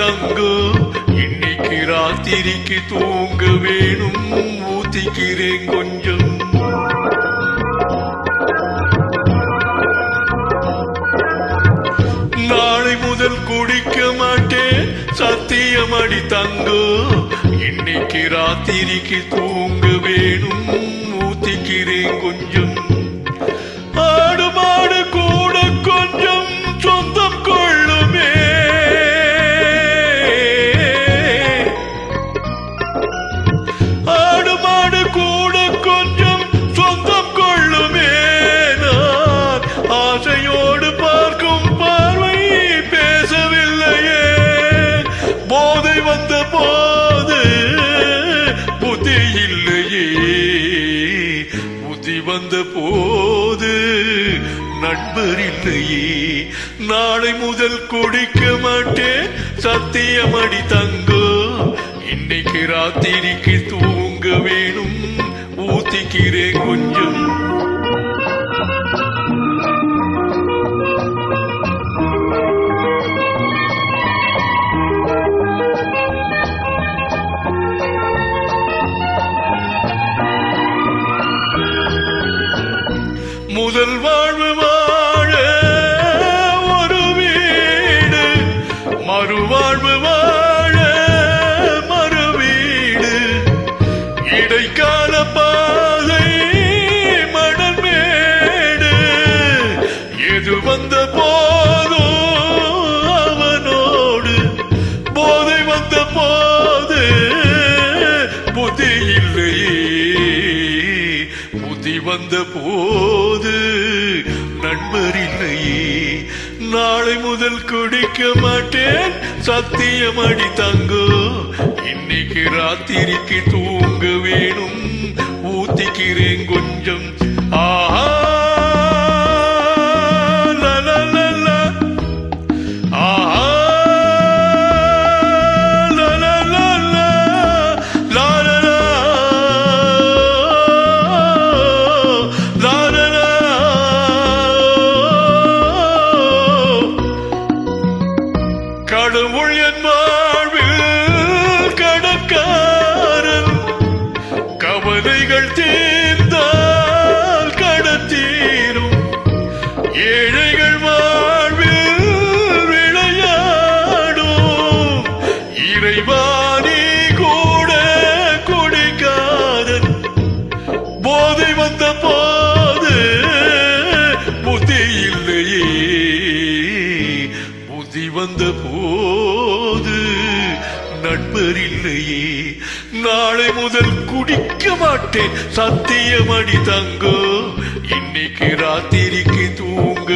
தங்கோ இன்னைக்கு ராத்திரிக்கு தூங்க வேணும் ஊத்திக்கிறேன் கொஞ்சம் நாளை முதல் குடிக்க மாட்டேன் சத்தியமடி தங்கோ இன்னைக்கு ராத்திரிக்கு தூங்க வேணும் ஊத்திக்கிறேன் கொஞ்சம் ஆடு மாடு கூட கொஞ்சம் சொந்தம் கொள்ளுமே ஆடு மாடு கூட கொஞ்சம் சொந்தம் கொள்ளுமே நான் ஆசையோடு பார்க்கும் பார்வை பேசவில்லையே போதை வந்த போது புத்தி இல்லையே புத்தி வந்த போது நண்பர் இல்லையே நாளை முதல் குடிக்க மாட்டேன் சத்தியமடி தங்கோ இன்னைக்கு ராத்திரிக்கு தூங்க வேணும் ஊத்திக்கிறேன் கொஞ்சம் முதல் வாழ்வு வாழ ஒரு வீடு மறுவாழ்வு வாழ மறு வீடு இடைக்கால பாதை மணல் மேடு எது வந்த போதும் அவனோடு போதை வந்த போது புத்தி இல்லையே புத்தி வந்த போது நண்பர் இல்லையே நாளை முதல் குடிக்க மாட்டேன் சத்தியமடி தங்கோ இன்னைக்கு ராத்திரிக்கு தூங்க வேணும் ஊத்திக்கிறேன் கொஞ்சம் ஆஹா கடவுள் என் வாழ்வில் கடற்காரன் கவலைகள் தீர்ந்தால் கடத்தீரும் ஏழைகள் வாழ்வில் விளையாடும் இறைவாணி கூட குடிக்காதன் போதை வந்த போது புத்தி இல்லையே புத்தி வந்த போது நண்பர் இல்லையே நாளை முதல் குடிக்க மாட்டேன் சத்தியமடி தங்கோ இன்னைக்கு ராத்திரிக்கு தூங்க